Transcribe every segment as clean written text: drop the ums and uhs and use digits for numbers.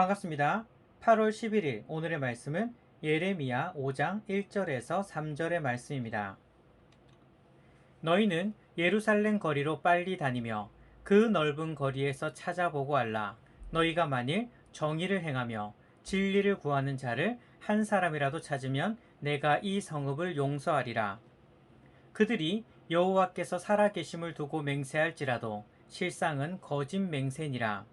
반갑습니다. 8월 11일 오늘의 말씀은 예레미야 5장 1절에서 3절의 말씀입니다. 너희는 예루살렘 거리로 빨리 다니며 그 넓은 거리에서 찾아보고 알라. 너희가 만일 정의를 행하며 진리를 구하는 자를 한 사람이라도 찾으면 내가 이 성읍을 용서하리라. 그들이 여호와께서 살아계심을 두고 맹세할지라도 실상은 거짓 맹세니라.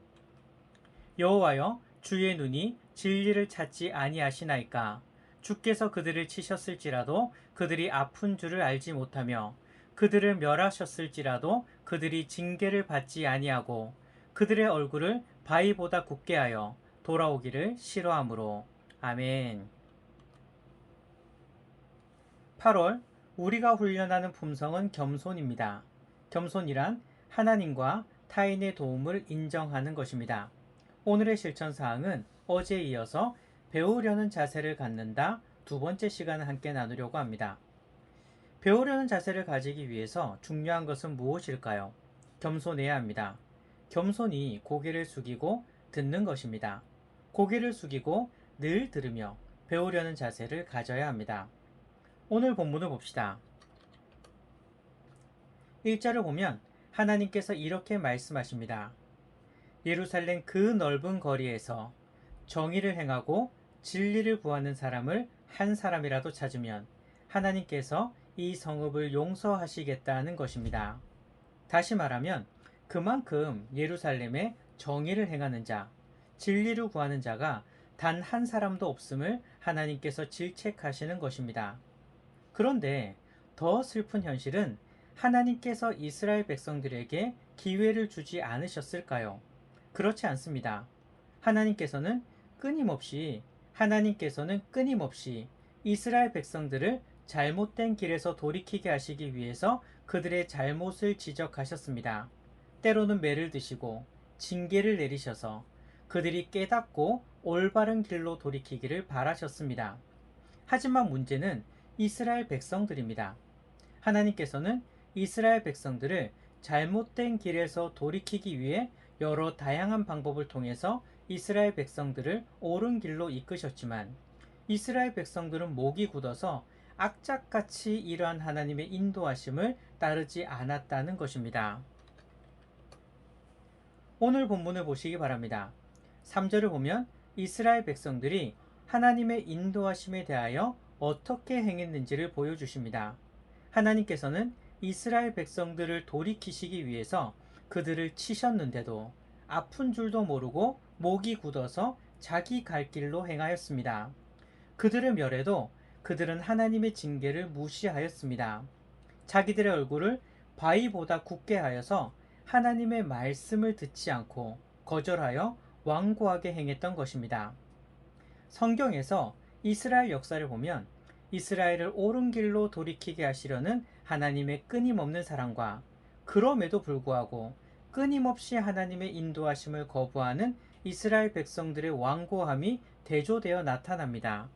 여호와여, 주의 눈이 진리를 찾지 아니하시나이까. 주께서 그들을 치셨을지라도 그들이 아픈 줄을 알지 못하며 그들을 멸하셨을지라도 그들이 징계를 받지 아니하고 그들의 얼굴을 바위보다 굳게 하여 돌아오기를 싫어하므로. 아멘. 8월 우리가 훈련하는 품성은 겸손입니다. 겸손이란 하나님과 타인의 도움을 인정하는 것입니다. 오늘의 실천 사항은 어제에 이어서 배우려는 자세를 갖는다 두 번째 시간을 함께 나누려고 합니다. 배우려는 자세를 가지기 위해서 중요한 것은 무엇일까요? 겸손해야 합니다. 겸손이 고개를 숙이고 듣는 것입니다. 고개를 숙이고 늘 들으며 배우려는 자세를 가져야 합니다. 오늘 본문을 봅시다. 1절을 보면 하나님께서 이렇게 말씀하십니다. 예루살렘 그 넓은 거리에서 정의를 행하고 진리를 구하는 사람을 한 사람이라도 찾으면 하나님께서 이 성읍을 용서하시겠다는 것입니다. 다시 말하면 그만큼 예루살렘에 정의를 행하는 자, 진리를 구하는 자가 단 한 사람도 없음을 하나님께서 질책하시는 것입니다. 그런데 더 슬픈 현실은 하나님께서 이스라엘 백성들에게 기회를 주지 않으셨을까요? 그렇지 않습니다. 하나님께서는 끊임없이 이스라엘 백성들을 잘못된 길에서 돌이키게 하시기 위해서 그들의 잘못을 지적하셨습니다. 때로는 매를 드시고 징계를 내리셔서 그들이 깨닫고 올바른 길로 돌이키기를 바라셨습니다. 하지만 문제는 이스라엘 백성들입니다. 하나님께서는 이스라엘 백성들을 잘못된 길에서 돌이키기 위해 여러 다양한 방법을 통해서 이스라엘 백성들을 옳은 길로 이끄셨지만 이스라엘 백성들은 목이 굳어서 악착같이 이러한 하나님의 인도하심을 따르지 않았다는 것입니다. 오늘 본문을 보시기 바랍니다. 3절을 보면 이스라엘 백성들이 하나님의 인도하심에 대하여 어떻게 행했는지를 보여주십니다. 하나님께서는 이스라엘 백성들을 돌이키시기 위해서 그들을 치셨는데도 아픈 줄도 모르고 목이 굳어서 자기 갈 길로 행하였습니다. 그들을 멸해도 그들은 하나님의 징계를 무시하였습니다. 자기들의 얼굴을 바위보다 굳게 하여서 하나님의 말씀을 듣지 않고 거절하여 완고하게 행했던 것입니다. 성경에서 이스라엘 역사를 보면 이스라엘을 옳은 길로 돌이키게 하시려는 하나님의 끊임없는 사랑과 그럼에도 불구하고 끊임없이 하나님의 인도하심을 거부하는 이스라엘 백성들의 완고함이 대조되어 나타납니다.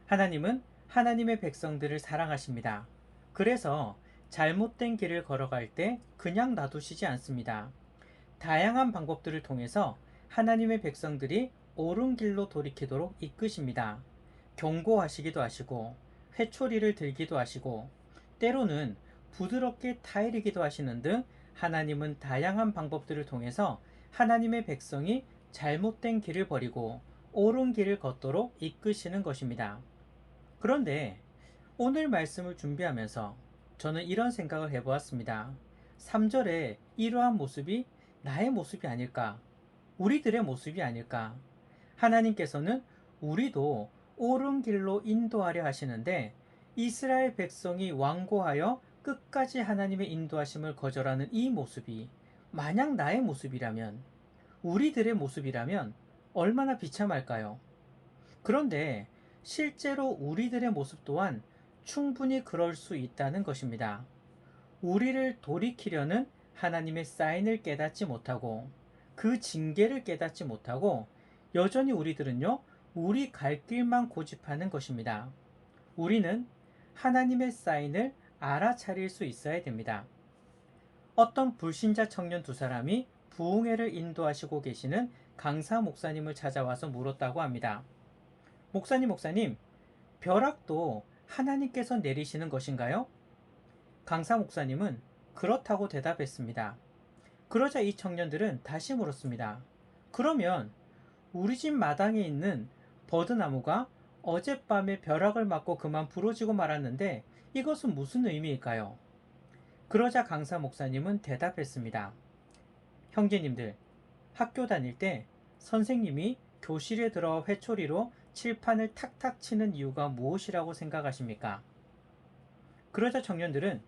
하나님은 하나님의 백성들을 사랑하십니다. 그래서 잘못된 길을 걸어갈 때 그냥 놔두시지 않습니다. 다양한 방법들을 통해서 하나님의 백성들이 옳은 길로 돌이키도록 이끄십니다. 경고하시기도 하시고 회초리를 들기도 하시고 때로는 부드럽게 타이르기도 하시는 등 하나님은 다양한 방법들을 통해서 하나님의 백성이 잘못된 길을 버리고 옳은 길을 걷도록 이끄시는 것입니다. 그런데 오늘 말씀을 준비하면서 저는 이런 생각을 해보았습니다. 3절에 이러한 모습이 나의 모습이 아닐까? 우리들의 모습이 아닐까? 하나님께서는 우리도 옳은 길로 인도하려 하시는데 이스라엘 백성이 완고하여 끝까지 하나님의 인도하심을 거절하는 이 모습이 만약 나의 모습이라면, 우리들의 모습이라면 얼마나 비참할까요? 그런데 실제로 우리들의 모습 또한 충분히 그럴 수 있다는 것입니다. 우리를 돌이키려는 하나님의 사인을 깨닫지 못하고 그 징계를 깨닫지 못하고 여전히 우리들은요, 우리 갈 길만 고집하는 것입니다. 우리는 하나님의 사인을 알아차릴 수 있어야 됩니다. 어떤 불신자 청년 두 사람이 부흥회를 인도하시고 계시는 강사 목사님을 찾아와서 물었다고 합니다. 목사님, 벼락도 하나님께서 내리시는 것인가요? 강사 목사님은 그렇다고 대답했습니다. 그러자 이 청년들은 다시 물었습니다. 그러면 우리 집 마당에 있는 버드나무가 어젯밤에 벼락을 맞고 그만 부러지고 말았는데 이것은 무슨 의미일까요? 그러자 강사 목사님은 대답했습니다. 형제님들, 학교 다닐 때 선생님이 교실에 들어 회초리로 칠판을 탁탁 치는 이유가 무엇이라고 생각하십니까? 그러자 청년들은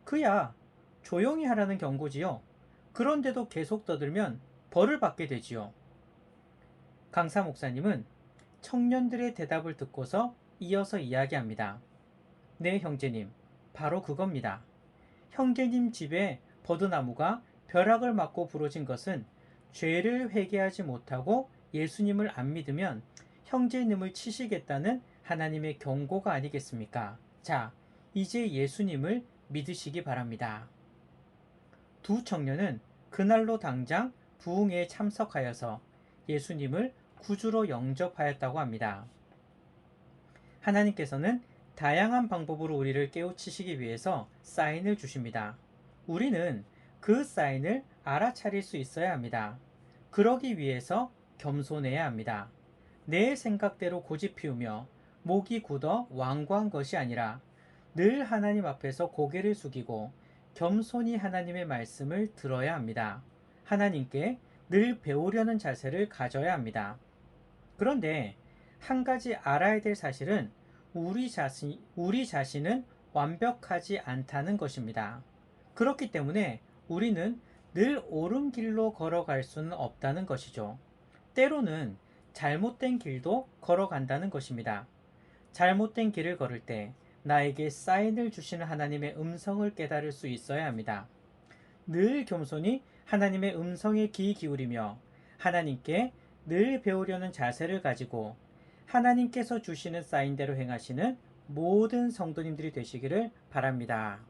그야 조용히 하라는 경고지요. 그런데도 계속 떠들면 벌을 받게 되지요. 강사 목사님은 청년들의 대답을 듣고서 이어서 이야기합니다. 네, 형제님. 바로 그겁니다. 형제님 집에 버드나무가 벼락을 맞고 부러진 것은 죄를 회개하지 못하고 예수님을 안 믿으면 형제님을 치시겠다는 하나님의 경고가 아니겠습니까? 자, 이제 예수님을 믿으시기 바랍니다. 두 청년은 그날로 당장 부흥회에 참석하여서 예수님을 구주로 영접하였다고 합니다. 하나님께서는 다양한 방법으로 우리를 깨우치시기 위해서 사인을 주십니다. 우리는 그 사인을 알아차릴 수 있어야 합니다. 그러기 위해서 겸손해야 합니다. 내 생각대로 고집 피우며 목이 굳어 완고한 것이 아니라 늘 하나님 앞에서 고개를 숙이고 겸손히 하나님의 말씀을 들어야 합니다. 하나님께 늘 배우려는 자세를 가져야 합니다. 그런데 한 가지 알아야 될 사실은 우리 자신은 완벽하지 않다는 것입니다. 그렇기 때문에 우리는 늘 옳은 길로 걸어갈 수는 없다는 것이죠. 때로는 잘못된 길도 걸어간다는 것입니다. 잘못된 길을 걸을 때 나에게 사인을 주시는 하나님의 음성을 깨달을 수 있어야 합니다. 늘 겸손히 하나님의 음성에 귀 기울이며 하나님께 늘 배우려는 자세를 가지고 하나님께서 주시는 사인대로 행하시는 모든 성도님들이 되시기를 바랍니다.